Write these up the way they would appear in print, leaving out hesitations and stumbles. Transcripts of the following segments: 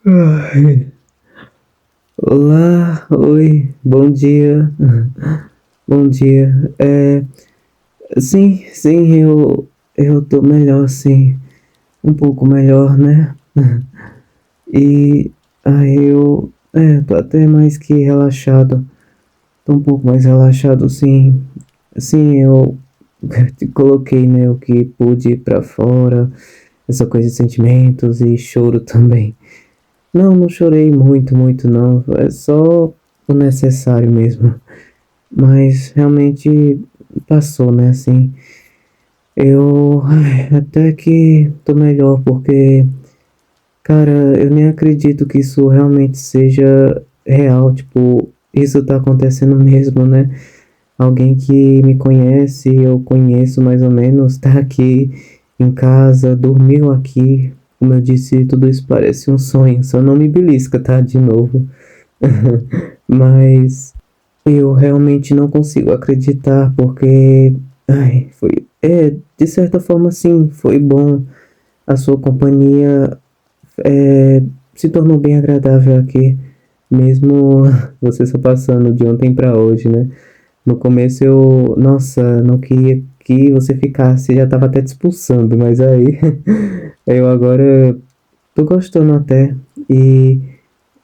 Ai. Olá, oi, bom dia, bom dia. Sim, eu tô melhor, sim, um pouco melhor, né? E aí tô até mais que relaxado, tô um pouco mais relaxado, sim. Sim, eu te coloquei, né, o que pude pra fora, essa coisa de sentimentos e choro também. Não chorei muito não, é só o necessário mesmo. Mas realmente passou, né, assim. Até que tô melhor, porque, cara, eu nem acredito que isso realmente seja real, tipo, isso tá acontecendo mesmo, né? Alguém que me conhece, eu conheço mais ou menos, tá aqui em casa, dormiu aqui. Como eu disse, tudo isso parece um sonho, só não me belisca, tá? De novo. Mas eu realmente não consigo acreditar, porque, de certa forma, sim, foi bom. A sua companhia é, se tornou bem agradável aqui, mesmo você só passando de ontem para hoje, né? No começo nossa, não queria que você ficasse, já tava até te expulsando, mas aí eu agora tô gostando até. E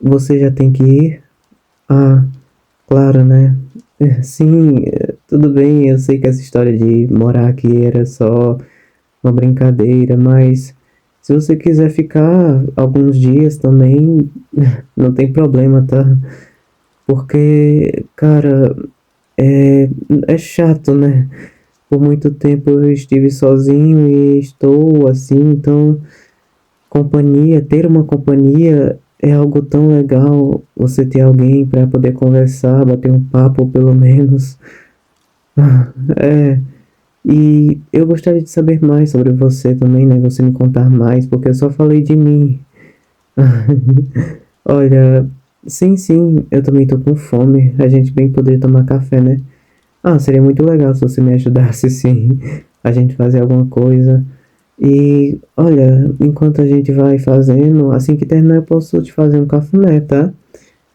você já tem que ir? Ah, claro, né? Sim, tudo bem, eu sei que essa história de morar aqui era só uma brincadeira, mas se você quiser ficar alguns dias também, não tem problema, tá? Porque, cara, é, é chato, né? Por muito tempo eu estive sozinho e estou assim, então ter uma companhia é algo tão legal. Você ter alguém para poder conversar, bater um papo pelo menos. É, e eu gostaria de saber mais sobre você também, né? Você me contar mais, porque eu só falei de mim. Olha, sim, eu também tô com fome. A gente bem poderia tomar café, né? Ah, seria muito legal se você me ajudasse, sim, a gente fazer alguma coisa. E olha, enquanto a gente vai fazendo, assim que terminar, eu posso te fazer um cafuné, tá?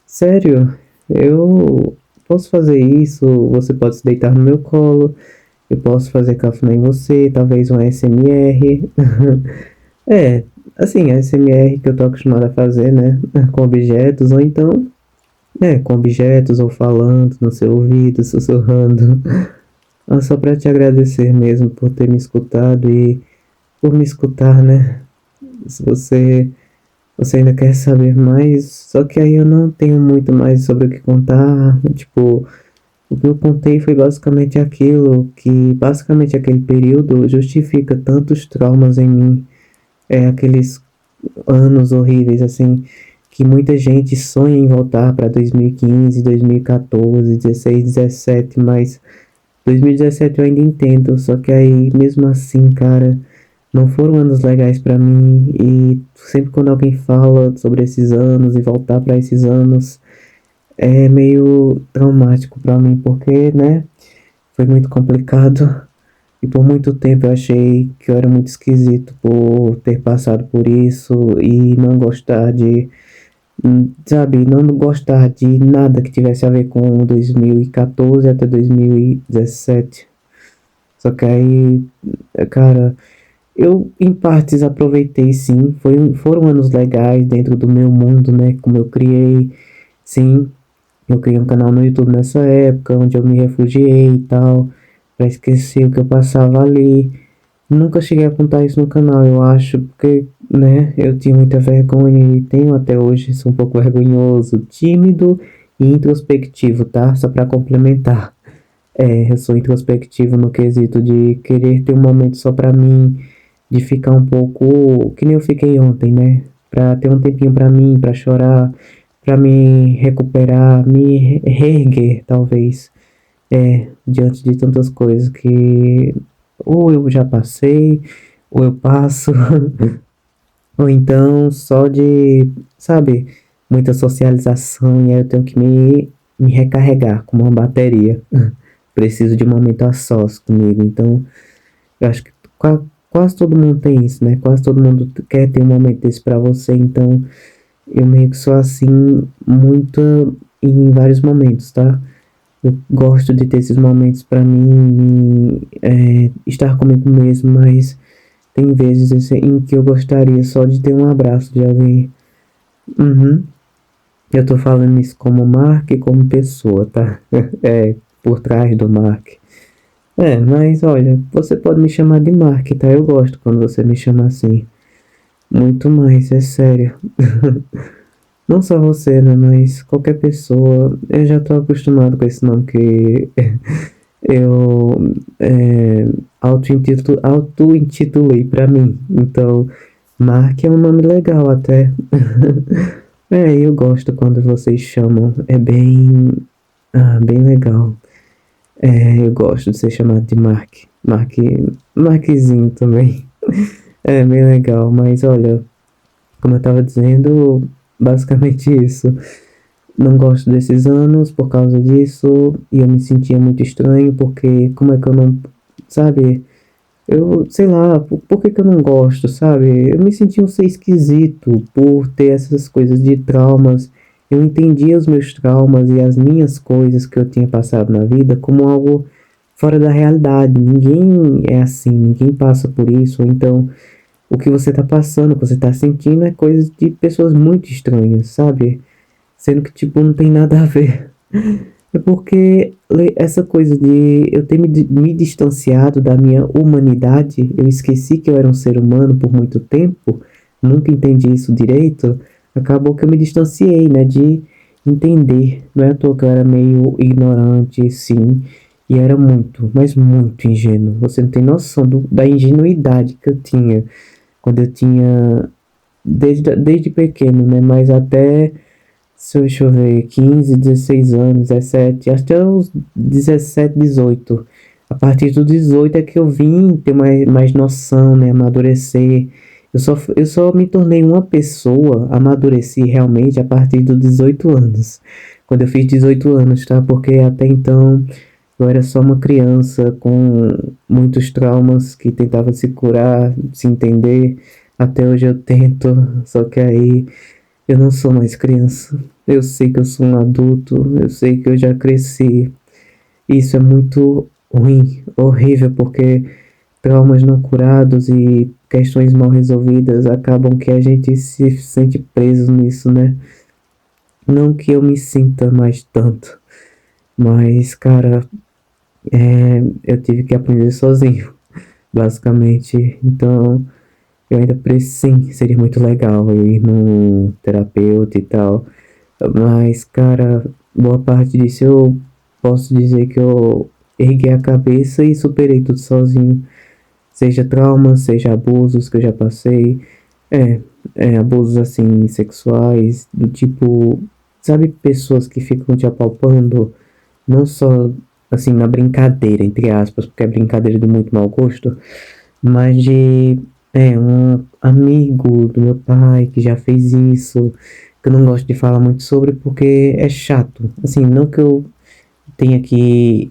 Sério, eu posso fazer isso. Você pode se deitar no meu colo. Eu posso fazer cafuné em você, talvez um ASMR. É, assim, ASMR que eu tô acostumado a fazer, né? Com objetos, ou então, com objetos, ou falando no seu ouvido, sussurrando. Ah, só pra te agradecer mesmo por ter me escutado e por me escutar, né? Se você ainda quer saber mais, só que aí eu não tenho muito mais sobre o que contar. Tipo, o que eu contei foi basicamente aquilo, que basicamente aquele período justifica tantos traumas em mim. Aqueles anos horríveis, assim, que muita gente sonha em voltar para 2015, 2014, 16, 17, mas 2017 eu ainda entendo, só que aí mesmo assim, cara, não foram anos legais pra mim e sempre quando alguém fala sobre esses anos e voltar pra esses anos é meio traumático pra mim, porque, né, foi muito complicado e por muito tempo eu achei que eu era muito esquisito por ter passado por isso e não gostar de, sabe, não gostar de nada que tivesse a ver com 2014 até 2017. Só que aí, cara, eu, em partes, aproveitei sim. Foram anos legais dentro do meu mundo, né? Como eu criei. Sim, eu criei um canal no YouTube nessa época, onde eu me refugiei e tal, pra esquecer o que eu passava ali. Nunca cheguei a contar isso no canal, eu acho, porque, né, eu tinha muita vergonha e tenho até hoje, sou um pouco vergonhoso, tímido e introspectivo, tá? Só pra complementar. Eu sou introspectivo no quesito de querer ter um momento só pra mim, de ficar um pouco que nem eu fiquei ontem, né? Pra ter um tempinho pra mim, pra chorar, pra me recuperar, me reerguer, talvez, diante de tantas coisas que ou eu já passei, ou eu passo, ou então só de, sabe, muita socialização e aí eu tenho que me recarregar como uma bateria. Preciso de um momento a sós comigo, então eu acho que quase todo mundo tem isso, né? Quase todo mundo quer ter um momento desse pra você, então eu meio que sou assim muito em vários momentos, tá? Eu gosto de ter esses momentos pra mim, estar comigo mesmo, mas tem vezes em que eu gostaria só de ter um abraço de alguém. Uhum. Eu tô falando isso como Mark e como pessoa, tá? É, por trás do Mark. É, mas olha, você pode me chamar de Mark, tá? Eu gosto quando você me chama assim. Muito mais, é sério. Não só você, né? Mas qualquer pessoa. Eu já tô acostumado com esse nome que eu auto-intitulei pra mim. Então, Mark é um nome legal até. É, eu gosto quando vocês chamam. É bem. Ah, bem legal. É, eu gosto de ser chamado de Mark. Markzinho também. É bem legal, mas olha, como eu tava dizendo, basicamente isso. Não gosto desses anos por causa disso, e eu me sentia muito estranho, porque como é que eu não, sabe? Eu, sei lá, por que que eu não gosto, sabe? Eu me sentia um ser esquisito por ter essas coisas de traumas. Eu entendia os meus traumas e as minhas coisas que eu tinha passado na vida como algo fora da realidade. Ninguém é assim, ninguém passa por isso. Ou então, o que você tá passando, o que você tá sentindo é coisa de pessoas muito estranhas, sabe? Sendo que, tipo, não tem nada a ver. É porque essa coisa de eu ter me distanciado da minha humanidade, eu esqueci que eu era um ser humano por muito tempo, nunca entendi isso direito, acabou que eu me distanciei, né, de entender. Não é à toa que eu era meio ignorante, sim, e era muito, mas muito ingênuo. Você não tem noção da ingenuidade que eu tinha quando eu tinha, desde pequeno, né, mas até deixa eu ver, 15, 16 anos, 17, até os 17, 18. A partir dos 18 é que eu vim ter mais noção, né, amadurecer. Eu só me tornei uma pessoa, amadureci realmente a partir dos 18 anos. Quando eu fiz 18 anos, tá? Porque até então eu era só uma criança com muitos traumas que tentava se curar, se entender. Até hoje eu tento, só que aí eu não sou mais criança. Eu sei que eu sou um adulto, eu sei que eu já cresci. Isso é muito ruim, horrível, porque traumas não curados e questões mal resolvidas acabam que a gente se sente preso nisso, né? Não que eu me sinta mais tanto, mas, cara, eu tive que aprender sozinho, basicamente. Então, eu ainda preciso, sim, seria muito legal eu ir num terapeuta e tal. Mas, cara, boa parte disso eu posso dizer que eu erguei a cabeça e superei tudo sozinho. Seja traumas, seja abusos que eu já passei. É, abusos assim, sexuais, do tipo, sabe, pessoas que ficam te apalpando, não só assim na brincadeira, entre aspas, porque é brincadeira de muito mau gosto, mas de um amigo do meu pai que já fez isso, que eu não gosto de falar muito sobre porque é chato. Assim, não que eu tenha que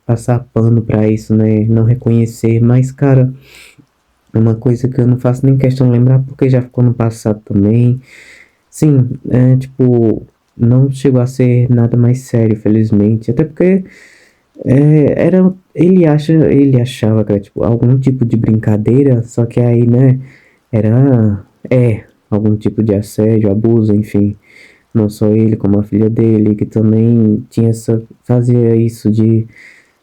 passar pano pra isso, né? Não reconhecer, mas, cara, é uma coisa que eu não faço nem questão de lembrar porque já ficou no passado também. Sim, tipo, não chegou a ser nada mais sério, felizmente. Até porque ele achava que era tipo algum tipo de brincadeira, só que aí, né, era algum tipo de assédio, abuso, enfim. Não só ele, como a filha dele, que também fazia isso de,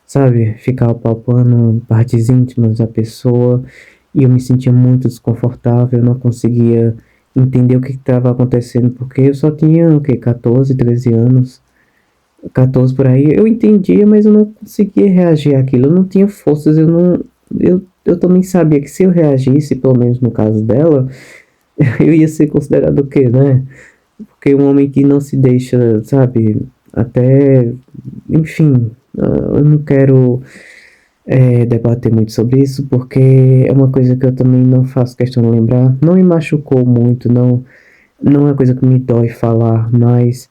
sabe, ficar palpando partes íntimas da pessoa. E eu me sentia muito desconfortável, eu não conseguia entender o que estava acontecendo, porque eu só tinha, o quê, 14, 13 anos. 14 por aí, eu entendia, mas eu não conseguia reagir àquilo, eu não tinha forças, eu não. Eu também sabia que se eu reagisse, pelo menos no caso dela, eu ia ser considerado o quê, né? Porque um homem que não se deixa, sabe, até. Enfim, eu não quero debater muito sobre isso, porque é uma coisa que eu também não faço questão de lembrar. Não me machucou muito, não é coisa que me dói falar, mas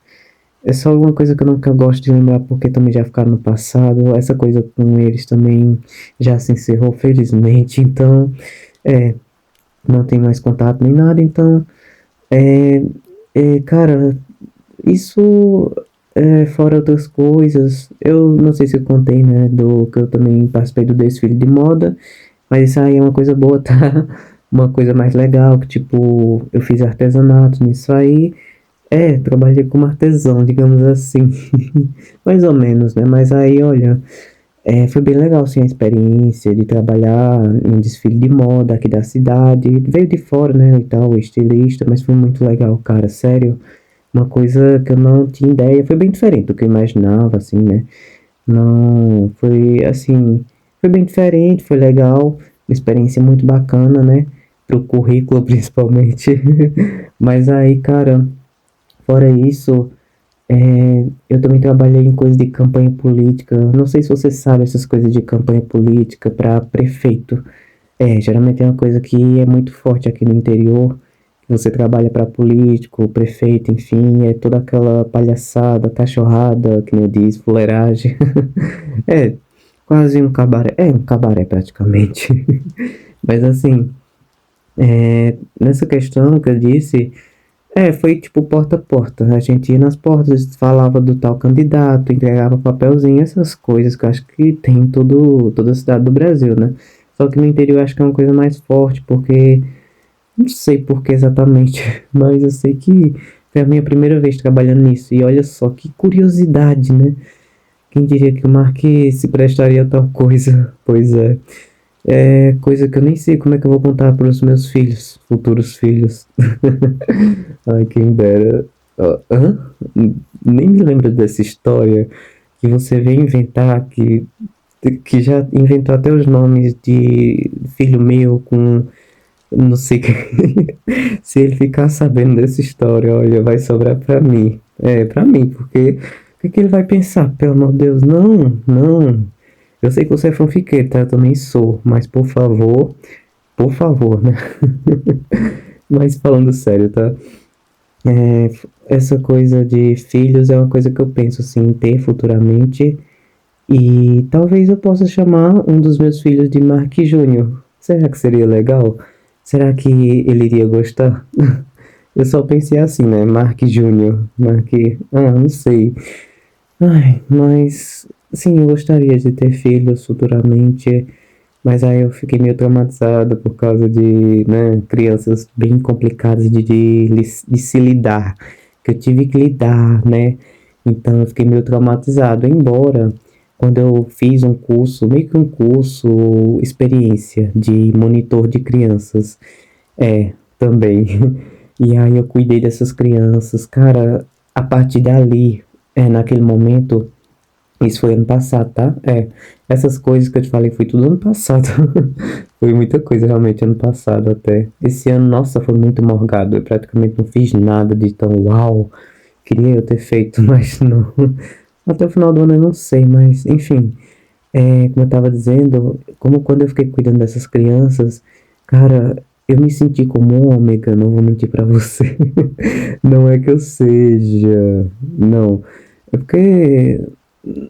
É só uma coisa que eu nunca gosto de lembrar porque também já ficaram no passado. Essa coisa com eles também já se encerrou, felizmente. Então, é, não tem mais contato nem nada. Então, é, cara, isso fora outras coisas. Eu não sei se eu contei, né, do que eu também participei do desfile de moda. Mas isso aí é uma coisa boa, tá? Uma coisa mais legal, que tipo, eu fiz artesanato nisso aí. Trabalhei como artesão, digamos assim. Mais ou menos, né? Mas aí, olha, foi bem legal, assim, a experiência de trabalhar em um desfile de moda aqui da cidade. Veio de fora, né, e tal, estilista, mas foi muito legal, cara, sério. Uma coisa que eu não tinha ideia, foi bem diferente do que eu imaginava, assim, né? Não, foi assim, foi bem diferente, foi legal, uma experiência muito bacana, né? Pro currículo, principalmente. Mas aí, cara, fora isso, eu também trabalhei em coisas de campanha política. Não sei se você sabe essas coisas de campanha política para prefeito. Geralmente é uma coisa que é muito forte aqui no interior. Você trabalha para político, prefeito, enfim, é toda aquela palhaçada, cachorrada, que nem diz, fuleiragem. É, quase um cabaré. É um cabaré praticamente. Mas assim, nessa questão que eu disse, foi tipo porta a porta. A gente ia nas portas, falava do tal candidato, entregava papelzinho, essas coisas que eu acho que tem em toda a cidade do Brasil, né? Só que no interior eu acho que é uma coisa mais forte, porque não sei por que exatamente, mas eu sei que foi a minha primeira vez trabalhando nisso. E olha só que curiosidade, né? Quem diria que o Mark se prestaria a tal coisa? Pois é. É coisa que eu nem sei como é que eu vou contar para os meus filhos, futuros filhos. Ai, quem dera. Hã? Nem me lembro dessa história que você veio inventar, que já inventou até os nomes de filho meu com não sei que. Se ele ficar sabendo dessa história, olha, vai sobrar pra mim. Pra mim, porque o que que ele vai pensar? Pelo amor de Deus, não, não. Eu sei que você é fanfiqueiro, tá? Eu também sou, mas por favor, né? Mas falando sério, tá? É, essa coisa de filhos é uma coisa que eu penso assim em ter futuramente. E talvez eu possa chamar um dos meus filhos de Mark Júnior. Será que seria legal? Será que ele iria gostar? Eu só pensei assim, né? Mark Júnior. Não sei. Ai, mas sim, eu gostaria de ter filhos futuramente. Mas aí eu fiquei meio traumatizado por causa de, né, crianças bem complicadas de se lidar. Que eu tive que lidar, né? Então eu fiquei meio traumatizado. Embora, quando eu fiz um curso, meio que um curso, experiência de monitor de crianças, também. E aí eu cuidei dessas crianças. Cara, a partir dali, naquele momento, isso foi ano passado, tá? Essas coisas que eu te falei foi tudo ano passado. Foi muita coisa realmente ano passado até. Esse ano, nossa, foi muito morgado. Eu praticamente não fiz nada de tão uau. Queria eu ter feito, mas não. Até o final do ano eu não sei, mas enfim. Como eu tava dizendo, como quando eu fiquei cuidando dessas crianças, cara, eu me senti como um ômega, não vou mentir pra você. Não é que eu seja. Não. É porque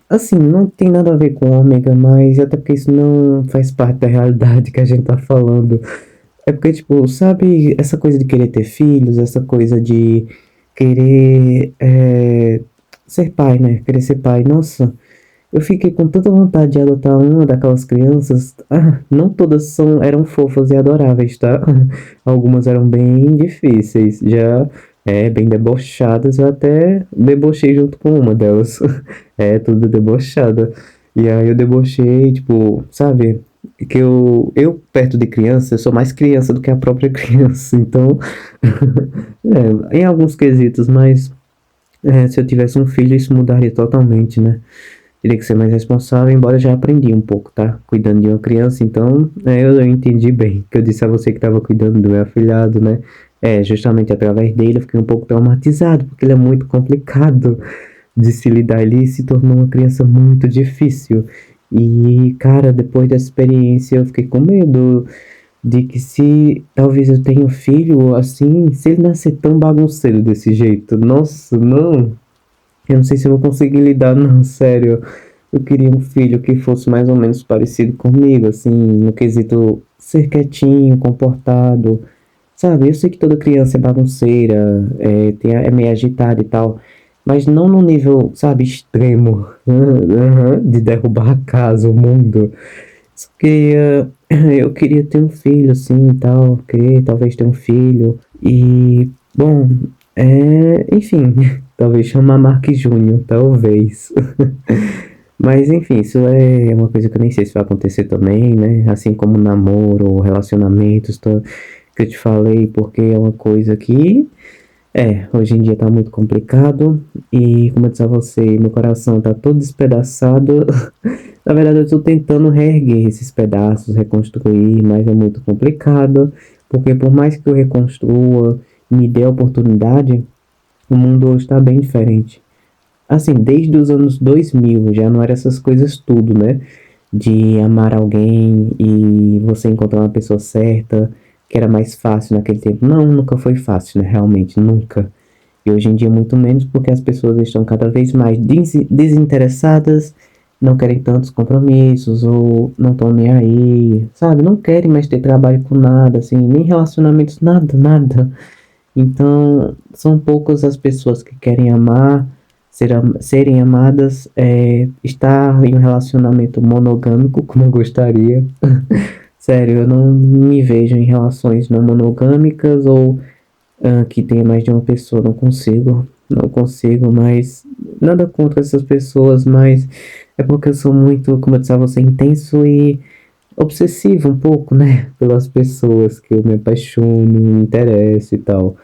assim, não tem nada a ver com ômega, mas até porque isso não faz parte da realidade que a gente tá falando. É porque, tipo, sabe, essa coisa de querer ter filhos, essa coisa de querer ser pai, né? Querer ser pai. Nossa, eu fiquei com tanta vontade de adotar uma daquelas crianças. Não todas eram fofas e adoráveis, tá? Algumas eram bem difíceis, já bem debochadas. Eu até debochei junto com uma delas. Tudo debochada. E aí eu debochei, tipo, sabe? Que eu perto de criança, eu sou mais criança do que a própria criança. Então, em alguns quesitos, mas se eu tivesse um filho, isso mudaria totalmente, né? Teria que ser mais responsável, embora eu já aprendi um pouco, tá? Cuidando de uma criança, então eu entendi bem. Que eu disse a você que estava cuidando do meu afilhado, né? Justamente através dele eu fiquei um pouco traumatizado, porque ele é muito complicado de se lidar. Ele se tornou uma criança muito difícil. E, cara, depois dessa experiência eu fiquei com medo de que se talvez eu tenha um filho assim, se ele nascer tão bagunceiro desse jeito, nossa, não. Eu não sei se eu vou conseguir lidar, não, sério. Eu queria um filho que fosse mais ou menos parecido comigo, assim, no quesito ser quietinho, comportado, sabe? Eu sei que toda criança é bagunceira, é meio agitada e tal, mas não no nível, sabe, extremo, de derrubar a casa, o mundo. Só que eu queria ter um filho, assim, e tal, queria talvez ter um filho, e, bom, enfim, talvez chamar Mark Júnior, talvez. Mas enfim, isso é uma coisa que eu nem sei se vai acontecer também, né? Assim como namoro, relacionamentos, que eu te falei, porque é uma coisa que, hoje em dia tá muito complicado. E como eu disse a você, meu coração tá todo despedaçado. Na verdade, eu tô tentando reerguer esses pedaços, reconstruir, mas é muito complicado. Porque por mais que eu reconstrua, me dê a oportunidade, o mundo hoje tá bem diferente. Assim, desde os anos 2000 já não era essas coisas tudo, né? De amar alguém e você encontrar uma pessoa certa, que era mais fácil naquele tempo. Não, nunca foi fácil, né? Realmente, nunca. E hoje em dia muito menos porque as pessoas estão cada vez mais desinteressadas, não querem tantos compromissos ou não estão nem aí, sabe? Não querem mais ter trabalho com nada, assim, nem relacionamentos, nada, nada. Então, são poucas as pessoas que querem amar, serem amadas, estar em um relacionamento monogâmico, como eu gostaria. Sério, eu não me vejo em relações não monogâmicas ou que tenha mais de uma pessoa, não consigo. Não consigo, mas nada contra essas pessoas, mas é porque eu sou muito, como eu disse a você, intenso e obsessivo um pouco, né? Pelas pessoas que eu me apaixono, me interesso e tal.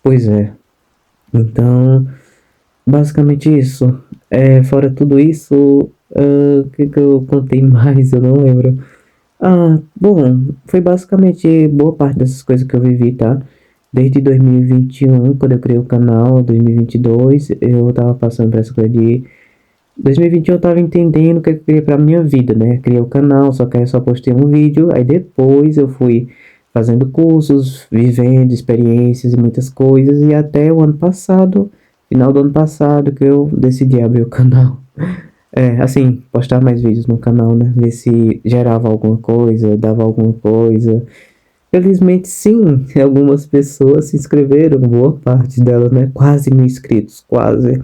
Pois é. Então, basicamente isso. Fora tudo isso, o que eu contei mais? Eu não lembro. Ah, bom, foi basicamente boa parte dessas coisas que eu vivi, tá? Desde 2021, quando eu criei o canal, 2022, eu tava passando por essa coisa de 2021 eu tava entendendo o que eu queria pra minha vida, né? Criei o canal, só que aí eu só postei um vídeo, aí depois eu fui fazendo cursos, vivendo experiências e muitas coisas, e até o ano passado, final do ano passado, que eu decidi abrir o canal. Assim, postar mais vídeos no canal, né? Ver se gerava alguma coisa, dava alguma coisa. Felizmente, sim, algumas pessoas se inscreveram, boa parte delas, né? Quase 1.000 inscritos, quase.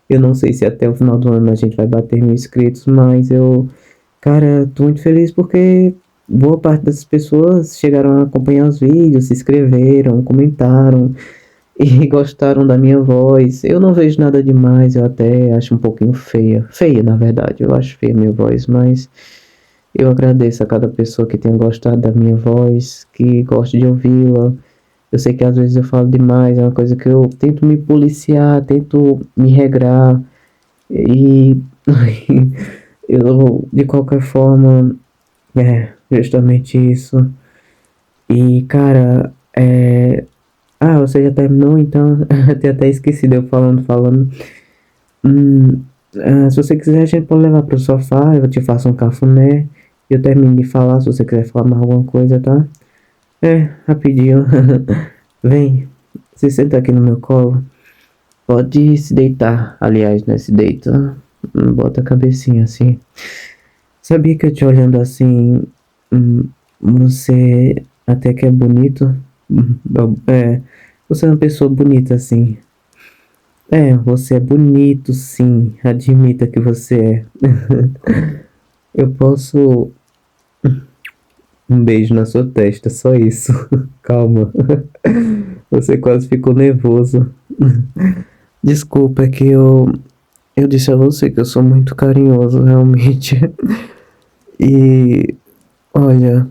Eu não sei se até o final do ano a gente vai bater 1.000 inscritos, mas cara, tô muito feliz porque boa parte dessas pessoas chegaram a acompanhar os vídeos, se inscreveram, comentaram e gostaram da minha voz. Eu não vejo nada demais, eu até acho um pouquinho feia. Feia, na verdade, eu acho feia a minha voz, mas eu agradeço a cada pessoa que tenha gostado da minha voz, que gosta de ouvi-la. Eu sei que às vezes eu falo demais, é uma coisa que eu tento me policiar, tento me regrar e eu, de qualquer forma, justamente isso. E, cara, você já terminou, então? Eu tinha até esquecido eu falando. Hum, se você quiser, a gente pode levar pro sofá, eu te faço um cafuné. Eu termino de falar, se você quiser falar mais alguma coisa, tá? Rapidinho. Vem, se senta aqui no meu colo. Pode se deitar, aliás, né? Se deita. Bota a cabecinha assim. Sabia que eu te olhando assim, você até que é bonito. Hum, você é uma pessoa bonita assim. Você é bonito sim. Admita que você é. Eu posso. Um beijo na sua testa, só isso. Calma. Você quase ficou nervoso. Desculpa, é que eu disse a você que eu sou muito carinhoso, realmente. E olha,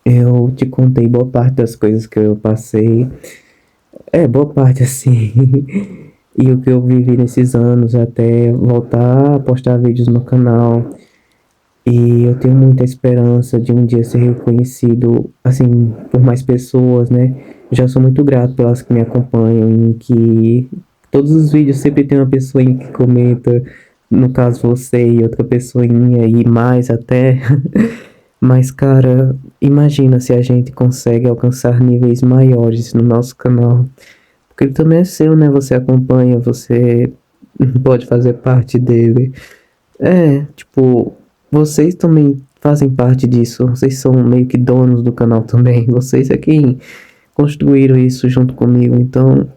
eu te contei boa parte das coisas que eu passei. Boa parte assim. E o que eu vivi nesses anos até voltar a postar vídeos no canal. E eu tenho muita esperança de um dia ser reconhecido, assim, por mais pessoas, né? Eu já sou muito grato pelas que me acompanham, em que todos os vídeos sempre tem uma pessoinha que comenta, no caso você e outra pessoinha e mais até. Mas, cara, imagina se a gente consegue alcançar níveis maiores no nosso canal. Porque ele também é seu, né? Você acompanha, você pode fazer parte dele. É, tipo, vocês também fazem parte disso. Vocês são meio que donos do canal também. Vocês é quem construíram isso junto comigo. Então,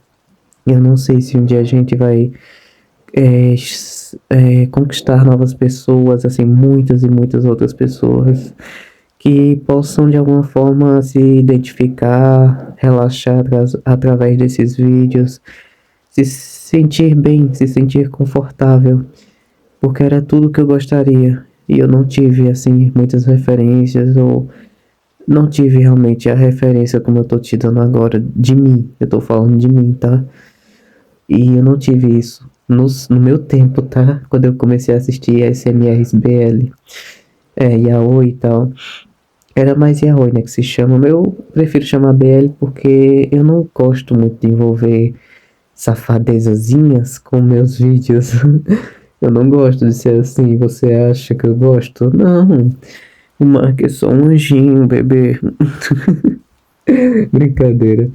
eu não sei se um dia a gente vai conquistar novas pessoas, assim, muitas e muitas outras pessoas que possam de alguma forma se identificar, relaxar através desses vídeos, se sentir bem, se sentir confortável, porque era tudo que eu gostaria e eu não tive assim muitas referências ou não tive realmente a referência como eu tô te dando agora de mim. Eu tô falando de mim, tá? E eu não tive isso no meu tempo, tá? Quando eu comecei a assistir SMRSBL, Yaoi e tal. Era mais Yaoi, né, que se chama. Eu prefiro chamar BL porque eu não gosto muito de envolver safadezazinhas com meus vídeos. Eu não gosto de ser assim. Você acha que eu gosto? Não. O Mark é só um anjinho, bebê. Brincadeira.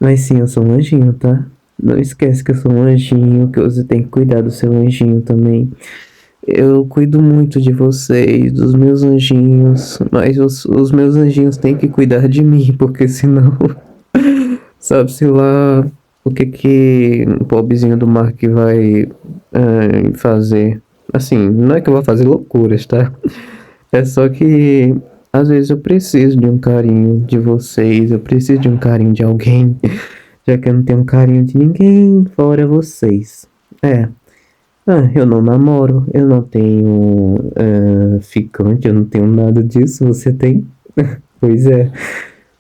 Mas sim, eu sou um anjinho, tá? Não esquece que eu sou um anjinho, que você tem que cuidar do seu anjinho também. Eu cuido muito de vocês, dos meus anjinhos, mas os meus anjinhos têm que cuidar de mim, porque senão, sabe-se lá o que o pobrezinho do Mark vai fazer. Assim, não é que eu vou fazer loucuras, tá? É só que às vezes eu preciso de um carinho de vocês, eu preciso de um carinho de alguém, já que eu não tenho carinho de ninguém fora vocês. É. Eu não namoro, eu não tenho ficante, eu não tenho nada disso. Você tem? Pois é.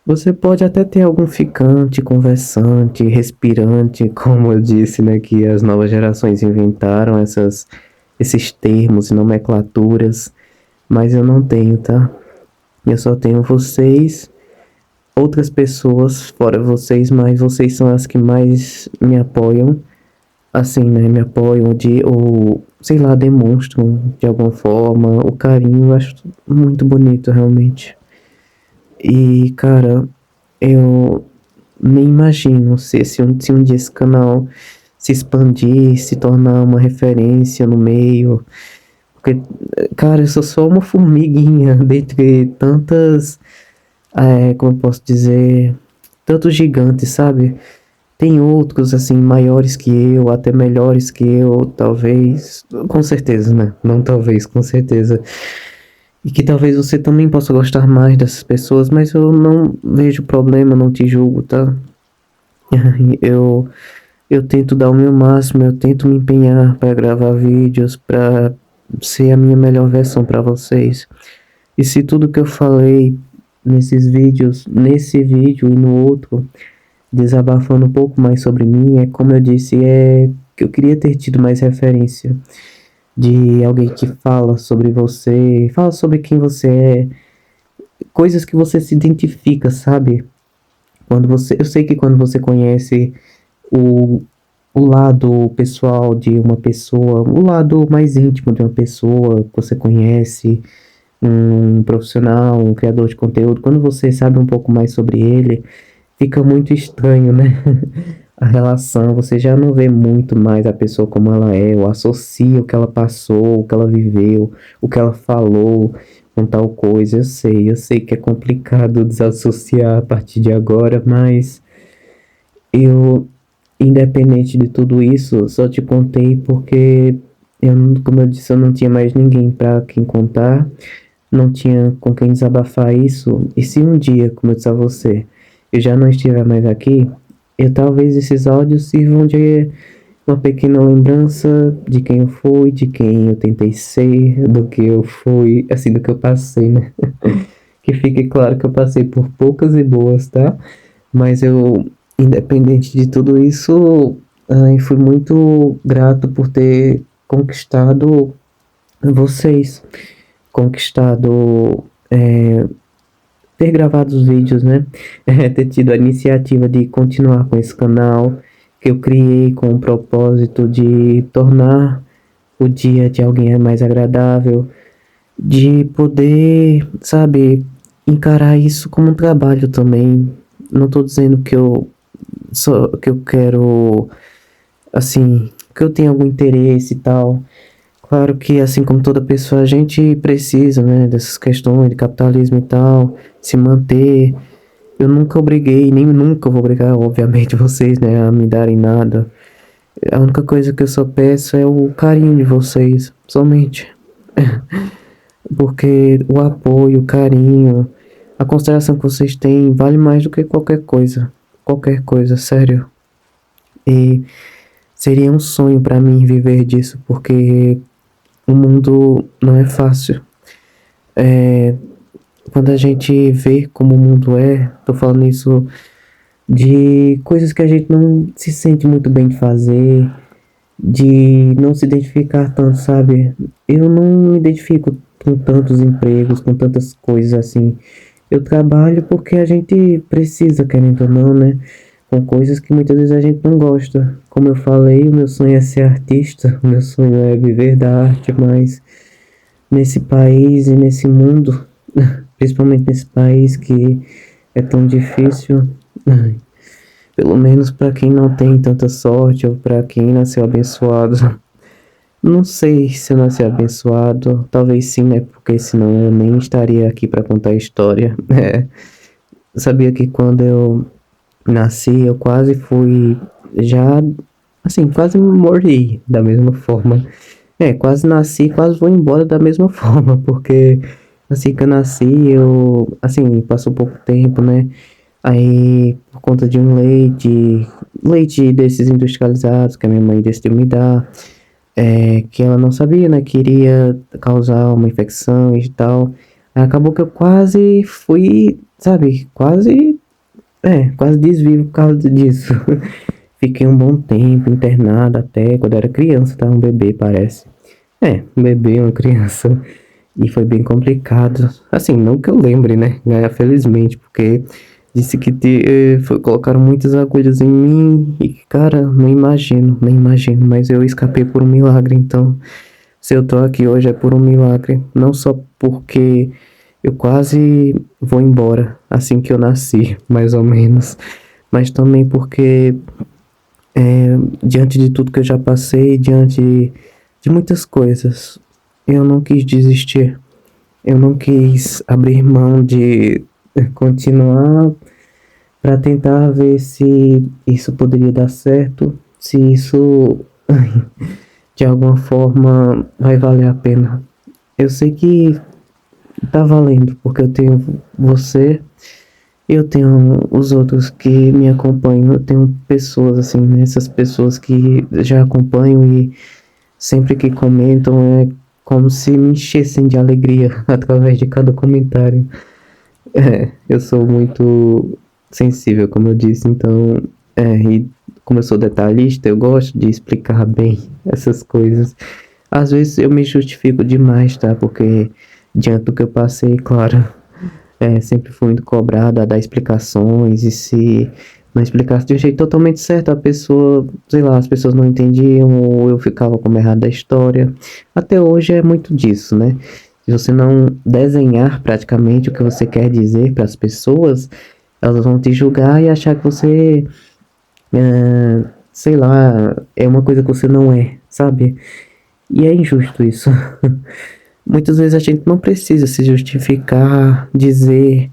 Você pode até ter algum ficante, conversante, respirante, como eu disse, né? Que as novas gerações inventaram esses termos e nomenclaturas, mas eu não tenho, tá? Eu só tenho vocês, outras pessoas fora vocês, mas vocês são as que mais me apoiam assim, né, me apoiam ou sei lá, demonstram de alguma forma o carinho, eu acho muito bonito realmente. E, cara, eu nem imagino se um dia esse canal se expandir, se tornar uma referência no meio, porque, cara, eu sou só uma formiguinha dentre tantas, como eu posso dizer, tantos gigantes, sabe? Tem outros, assim, maiores que eu, até melhores que eu, talvez. Com certeza, né? Não talvez, com certeza. E que talvez você também possa gostar mais dessas pessoas, mas eu não vejo problema, não te julgo, tá? Eu, eu tento dar o meu máximo, eu tento me empenhar para gravar vídeos, para ser a minha melhor versão para vocês. E se tudo que eu falei nesses vídeos, nesse vídeo e no outro, desabafando um pouco mais sobre mim, é como eu disse, é que eu queria ter tido mais referência de alguém que fala sobre você, fala sobre quem você é, coisas que você se identifica, sabe? Eu sei que quando você conhece o, o lado pessoal de uma pessoa, o lado mais íntimo de uma pessoa que você conhece, um profissional, um criador de conteúdo, quando você sabe um pouco mais sobre ele, fica muito estranho, né? A relação, você já não vê muito mais a pessoa como ela é, ou associa o que ela passou, o que ela viveu, o que ela falou com tal coisa. Eu sei que é complicado desassociar a partir de agora, mas eu, independente de tudo isso, só te contei porque como eu disse, eu não tinha mais ninguém para quem contar, não tinha com quem desabafar isso. E se um dia, como eu disse a você, eu já não estiver mais aqui, talvez esses áudios sirvam de uma pequena lembrança de quem eu fui, de quem eu tentei ser, do que eu fui, assim, do que eu passei, né? Que fique claro que eu passei por poucas e boas, tá? Mas eu, independente de tudo isso, fui muito grato por ter conquistado vocês, conquistado ter gravado os vídeos, né? Ter tido a iniciativa de continuar com esse canal que eu criei com o propósito de tornar o dia de alguém mais agradável, de poder, sabe, encarar isso como um trabalho também. Não tô dizendo que eu quero assim que eu tenho algum interesse e tal. Claro que, assim como toda pessoa, a gente precisa, né, dessas questões de capitalismo e tal, se manter. Eu nunca obriguei, nem nunca vou obrigar, obviamente, vocês, né, a me darem nada. A única coisa que eu só peço é o carinho de vocês, somente. Porque o apoio, o carinho, a consideração que vocês têm vale mais do que qualquer coisa. Qualquer coisa, sério. E seria um sonho pra mim viver disso, porque o mundo não é fácil. Quando a gente vê como o mundo é, tô falando isso de coisas que a gente não se sente muito bem de fazer, de não se identificar tanto, sabe? Eu não me identifico com tantos empregos, com tantas coisas assim. Eu trabalho porque a gente precisa, querendo ou não, né? Com coisas que muitas vezes a gente não gosta. Como eu falei, o meu sonho é ser artista, o meu sonho é viver da arte, mas nesse país e nesse mundo, principalmente nesse país que é tão difícil, pelo menos para quem não tem tanta sorte ou para quem nasceu abençoado. Não sei se eu nasci abençoado, talvez sim, né? Porque senão eu nem estaria aqui para contar a história. Sabia que quando eu nasci, eu quase fui já assim, quase morri da mesma forma. Quase nasci, quase vou embora da mesma forma, porque assim que eu nasci, eu assim, passou pouco tempo, né? Aí, por conta de um leite desses industrializados que a minha mãe decidiu me dar, que ela não sabia, né, que iria causar uma infecção e tal. Aí acabou que eu quase fui, sabe, quase desvivo por causa disso. Fiquei um bom tempo internado até quando eu era criança, tá? Um bebê, parece. Um bebê, uma criança. E foi bem complicado. Assim, não que eu lembre, né? Felizmente, porque disse que colocaram muitas agulhas em mim e, cara, não imagino, nem imagino. Mas eu escapei por um milagre, então, se eu tô aqui hoje é por um milagre. Não só porque eu quase vou embora assim que eu nasci, mais ou menos. Mas também porque, diante de tudo que eu já passei, diante de muitas coisas, eu não quis desistir. Eu não quis abrir mão de continuar para tentar ver se isso poderia dar certo, se isso de alguma forma vai valer a pena. Eu sei que tá valendo, porque eu tenho você, eu tenho os outros que me acompanham, eu tenho pessoas assim, né, essas pessoas que já acompanham e sempre que comentam é como se me enchessem de alegria através de cada comentário. Eu sou muito sensível, como eu disse, então, e como eu sou detalhista, eu gosto de explicar bem essas coisas. Às vezes eu me justifico demais, tá? Porque diante do que eu passei, claro, sempre fui muito cobrado a dar explicações e se não explicasse de um jeito totalmente certo, a pessoa, sei lá, as pessoas não entendiam ou eu ficava como errado da história. Até hoje é muito disso, né? Se você não desenhar praticamente o que você quer dizer para as pessoas, elas vão te julgar e achar que você, sei lá, é uma coisa que você não é, sabe? E é injusto isso. Muitas vezes a gente não precisa se justificar, dizer,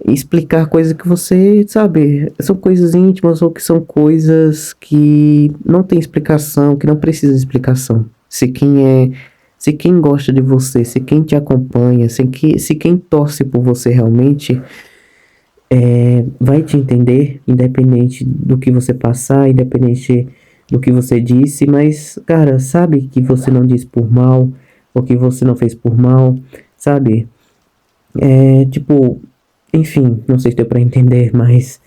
explicar coisas que você, sabe, são coisas íntimas ou que são coisas que não tem explicação, que não precisa de explicação. Se quem gosta de você, se quem te acompanha, se quem torce por você realmente vai te entender, independente do que você passar, independente do que você disse, mas, cara, sabe que você não disse por mal, ou que você não fez por mal, sabe? Tipo, enfim, não sei se deu pra entender, mas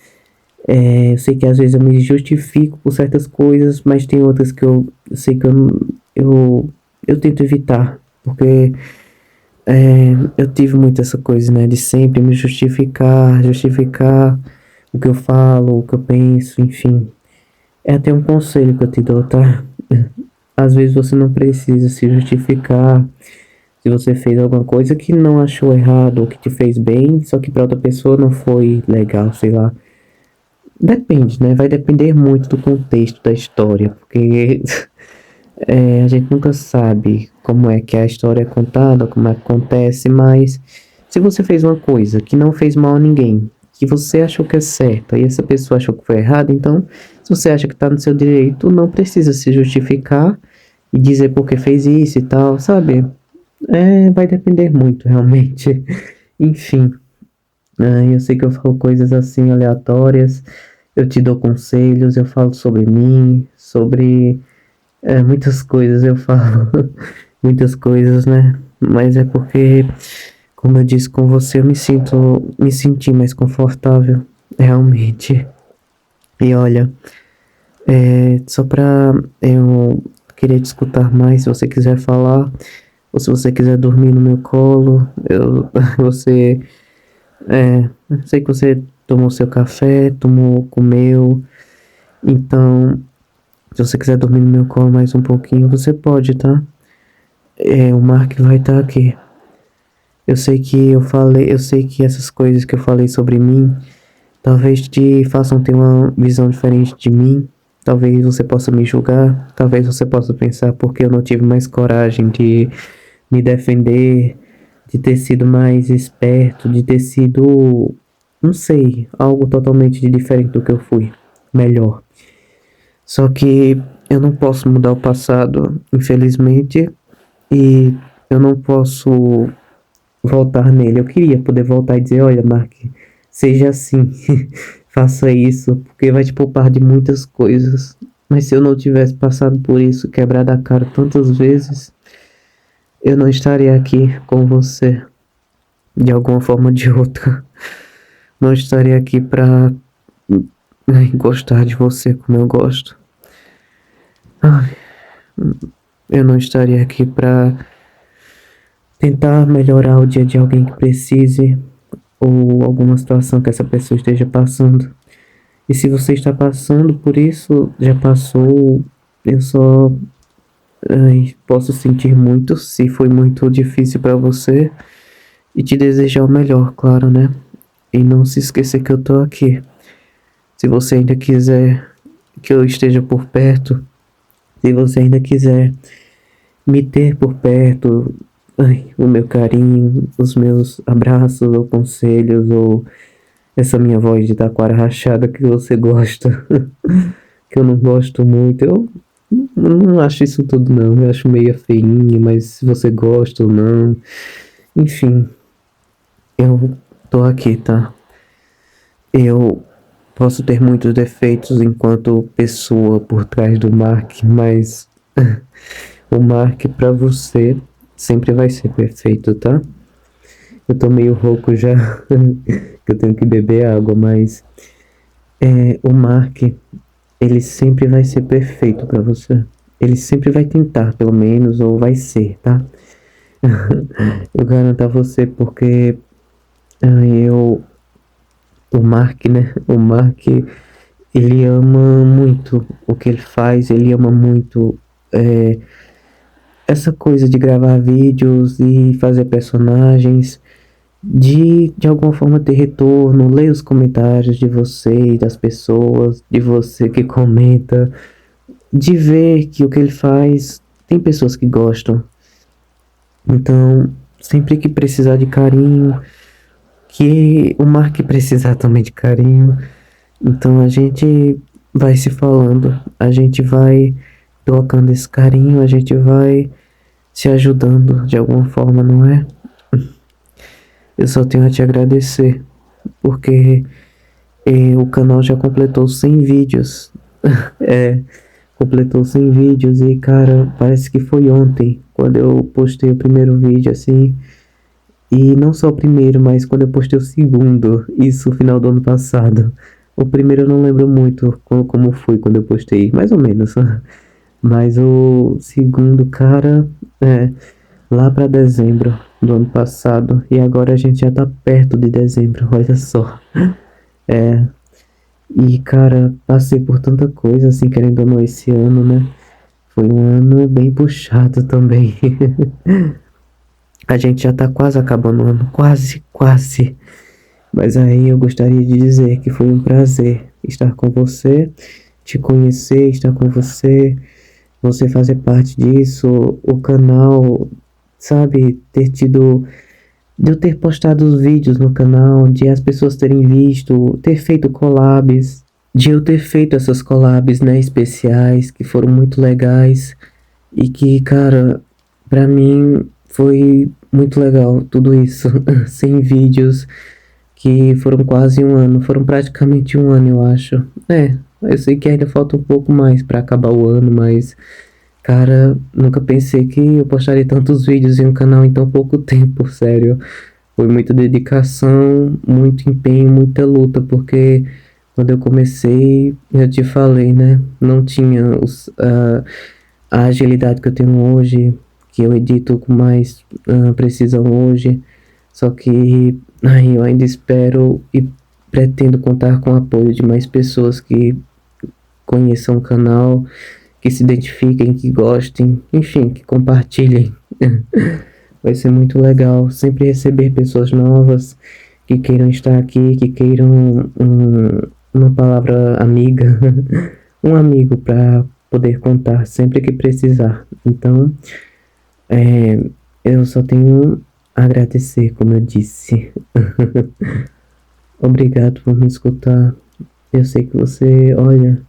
eu sei que às vezes eu me justifico por certas coisas, mas tem outras que eu sei que eu tento evitar, porque eu tive muito essa coisa, né, de sempre me justificar o que eu falo, o que eu penso, enfim. É até um conselho que eu te dou, tá? Às vezes você não precisa se justificar se você fez alguma coisa que não achou errado ou que te fez bem, só que pra outra pessoa não foi legal, sei lá. Depende, né? Vai depender muito do contexto da história, porque a gente nunca sabe como é que a história é contada, como é que acontece, mas se você fez uma coisa que não fez mal a ninguém, que você achou que é certa e essa pessoa achou que foi errada, então, se você acha que tá no seu direito, não precisa se justificar e dizer por que fez isso e tal, sabe? Vai depender muito, realmente. Enfim, eu sei que eu falo coisas assim aleatórias, eu te dou conselhos, eu falo sobre mim, sobre muitas coisas eu falo, muitas coisas, né? Mas é porque, como eu disse com você, me senti mais confortável, realmente. E olha, só pra eu querer te escutar mais, se você quiser falar, ou se você quiser dormir no meu colo, você, eu sei que você tomou seu café, comeu, então, se você quiser dormir no meu colo mais um pouquinho, você pode, tá? O Mark vai estar aqui. Eu sei que essas coisas que eu falei sobre mim, talvez te façam ter uma visão diferente de mim. Talvez você possa me julgar, talvez você possa pensar porque eu não tive mais coragem de me defender, de ter sido mais esperto, de ter sido, não sei, algo totalmente diferente do que eu fui, melhor. Só que eu não posso mudar o passado, infelizmente, e eu não posso voltar nele. Eu queria poder voltar e dizer, olha, Mark, seja assim, faça isso, porque vai te poupar de muitas coisas. Mas se eu não tivesse passado por isso, quebrado a cara tantas vezes, eu não estaria aqui com você, de alguma forma ou de outra. Não estaria aqui pra gostar de você como eu gosto. Ai, eu não estaria aqui pra tentar melhorar o dia de alguém que precise ou alguma situação que essa pessoa esteja passando. E se você está passando por isso, já passou, eu só posso sentir muito se foi muito difícil para você e te desejar o melhor, claro, né? E não se esquecer que eu tô aqui. Se você ainda quiser que eu esteja por perto, se você ainda quiser me ter por perto, o meu carinho, os meus abraços ou conselhos ou essa minha voz de taquara rachada que você gosta, que eu não gosto muito. Eu não acho isso tudo, não. Eu acho meio feinho, mas se você gosta ou não. Enfim, eu tô aqui, tá? Eu posso ter muitos defeitos enquanto pessoa por trás do Mark, mas o Mark pra você sempre vai ser perfeito, tá? Eu tô meio rouco já, que eu tenho que beber água, mas o Mark, ele sempre vai ser perfeito pra você. Ele sempre vai tentar, pelo menos, ou vai ser, tá? Eu garanto a você porque eu, o Mark, né? O Mark, ele ama muito o que ele faz, ele ama muito essa coisa de gravar vídeos e fazer personagens, de alguma forma ter retorno, ler os comentários de vocês, das pessoas, de você que comenta, de ver que o que ele faz tem pessoas que gostam. Então, sempre que precisar de carinho, que o Mark precisar também de carinho, então a gente vai se falando, a gente vai trocando esse carinho, a gente vai se ajudando de alguma forma, não é? Eu só tenho a te agradecer, porque o canal já completou 100 vídeos. É, completou 100 vídeos e, cara, parece que foi ontem, quando eu postei o primeiro vídeo, assim. E não só o primeiro, mas quando eu postei o segundo, isso no final do ano passado. O primeiro eu não lembro muito como foi quando eu postei, mais ou menos. Mas o segundo, cara, lá pra dezembro do ano passado. E agora a gente já tá perto de dezembro, olha só. E, cara, passei por tanta coisa, assim, querendo ou não, esse ano, né? Foi um ano bem puxado também. A gente já tá quase acabando o ano, quase, quase. Mas aí eu gostaria de dizer que foi um prazer estar com você, te conhecer, estar com você, você fazer parte disso, o canal, sabe, de eu ter postado os vídeos no canal, de as pessoas terem visto, ter feito collabs, de eu ter feito essas collabs, né, especiais, que foram muito legais e que, cara, pra mim foi muito legal tudo isso, sem vídeos, que foram quase um ano, foram praticamente um ano, eu acho. Eu sei que ainda falta um pouco mais pra acabar o ano, mas, cara, nunca pensei que eu postaria tantos vídeos em um canal em tão pouco tempo, sério. Foi muita dedicação, muito empenho, muita luta, porque quando eu comecei, eu te falei, né? Não tinha a agilidade que eu tenho hoje, que eu edito com mais precisão hoje. Só que aí eu ainda espero e pretendo contar com o apoio de mais pessoas que conheçam o canal, que se identifiquem, que gostem, enfim, que compartilhem. Vai ser muito legal sempre receber pessoas novas que queiram estar aqui, que queiram uma palavra amiga, um amigo para poder contar sempre que precisar. Então, é, eu só tenho a agradecer, como eu disse. Obrigado por me escutar. Eu sei que você, olha,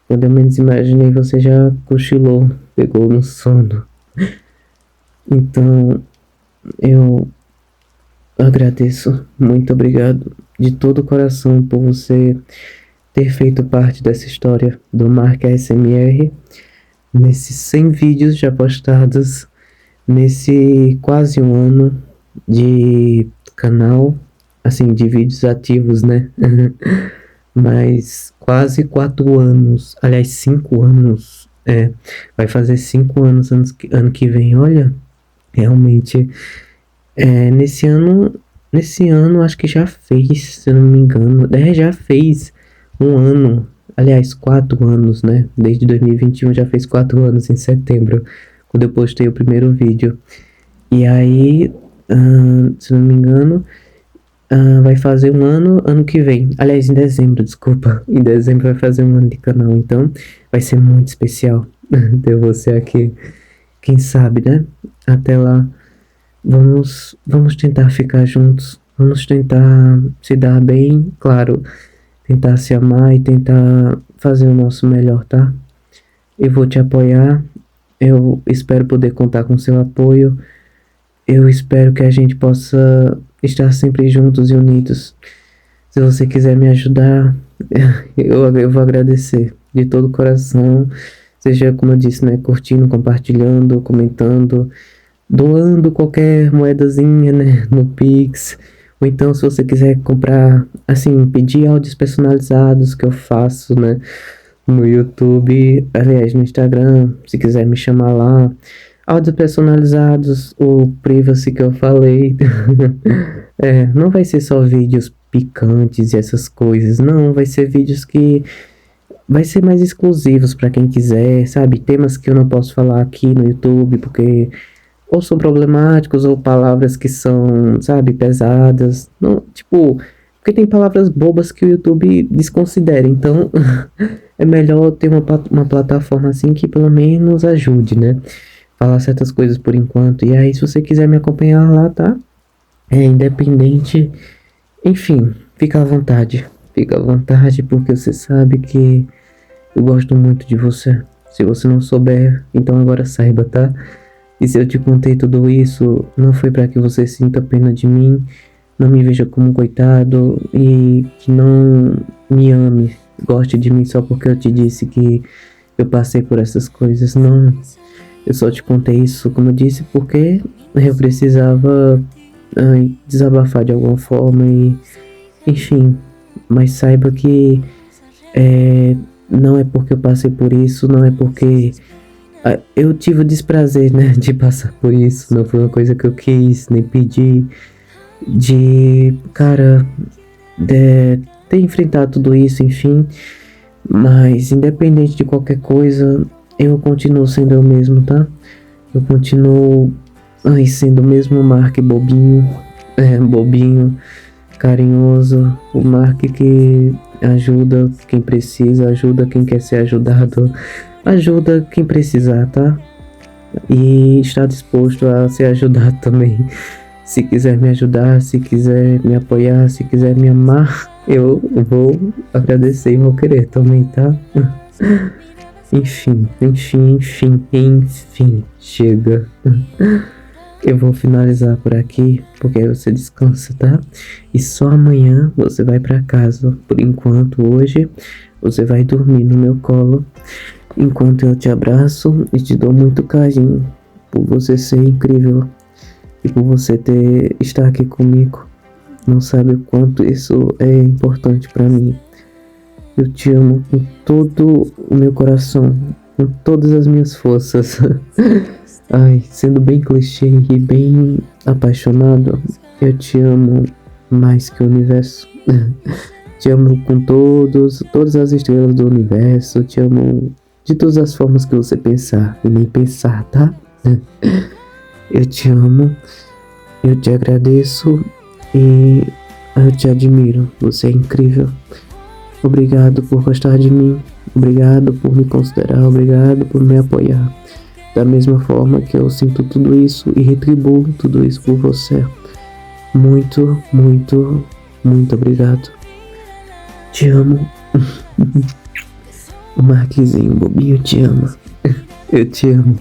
quando eu menos imaginei, você já cochilou, pegou no sono. Então, eu agradeço, muito obrigado de todo o coração por você ter feito parte dessa história do Mark ASMR, nesses 100 vídeos já postados, nesse quase um ano de canal, assim, de vídeos ativos, né? Mas quase 4 anos, aliás, 5 anos, vai fazer 5 anos ano que vem, olha, realmente. Nesse ano acho que já fez, se eu não me engano. Já fez um ano. Aliás, 4 anos, né? Desde 2021 já fez 4 anos em setembro, quando eu postei o primeiro vídeo. E aí, se eu não me engano, vai fazer um ano que vem. Aliás, em dezembro, desculpa. Em dezembro vai fazer um ano de canal. Então, vai ser muito especial ter você aqui. Quem sabe, né? Até lá. Vamos tentar ficar juntos. Vamos tentar se dar bem, claro. Tentar se amar e tentar fazer o nosso melhor, tá? Eu vou te apoiar. Eu espero poder contar com seu apoio. Eu espero que a gente possa estar sempre juntos e unidos. Se você quiser me ajudar, eu vou agradecer de todo o coração. Seja, como eu disse, né? Curtindo, compartilhando, comentando, doando qualquer moedazinha, né, no Pix. Ou então, se você quiser comprar, assim, pedir áudios personalizados que eu faço, né, no YouTube, aliás, no Instagram, se quiser me chamar lá. Áudios personalizados, o privacy que eu falei. Não vai ser só vídeos picantes e essas coisas, não, vai ser vídeos que vai ser mais exclusivos para quem quiser, sabe? Temas que eu não posso falar aqui no YouTube, porque ou são problemáticos, ou palavras que são, sabe, pesadas. Não, tipo, porque tem palavras bobas que o YouTube desconsidera. Então, é melhor ter uma plataforma assim que pelo menos ajude, né? Falar certas coisas por enquanto. E aí, se você quiser me acompanhar lá, tá? É independente. Enfim, fica à vontade. Fica à vontade, porque você sabe que eu gosto muito de você. Se você não souber, então agora saiba, tá? E se eu te contei tudo isso, não foi para que você sinta pena de mim, não me veja como um coitado e que não me ame, goste de mim só porque eu te disse que eu passei por essas coisas. Não, eu só te contei isso, como eu disse, porque eu precisava desabafar de alguma forma e, enfim, mas saiba que não é porque eu passei por isso, não é porque eu tive o desprazer, né, de passar por isso. Não foi uma coisa que eu quis, nem pedi. Cara, ter enfrentado tudo isso, enfim. Mas, independente de qualquer coisa, eu continuo sendo eu mesmo, tá? Eu continuo sendo o mesmo Mark bobinho. Bobinho. carinhoso, o Mark que ajuda quem precisa, ajuda quem quer ser ajudado, ajuda quem precisar, tá? E está disposto a ser ajudado também. Se quiser me ajudar, se quiser me apoiar, se quiser me amar, eu vou agradecer e vou querer também, tá? Enfim, chega. Eu vou finalizar por aqui, porque aí você descansa, tá? E só amanhã você vai pra casa. Por enquanto, hoje, você vai dormir no meu colo, enquanto eu te abraço e te dou muito carinho, por você ser incrível e por você estar aqui comigo. Não sabe o quanto isso é importante pra mim. Eu te amo com todo o meu coração, com todas as minhas forças. Ai, sendo bem clichê e bem apaixonado, eu te amo mais que o universo. Te amo com todas as estrelas do universo. Te amo de todas as formas que você pensar e nem pensar, tá? Eu te amo, eu te agradeço e eu te admiro. Você é incrível. Obrigado por gostar de mim. Obrigado por me considerar. Obrigado por me apoiar. Da mesma forma que eu sinto tudo isso e retribuo tudo isso por você. Muito, muito, muito obrigado. Te amo. O Marquezinho bobinho te ama. Eu te amo.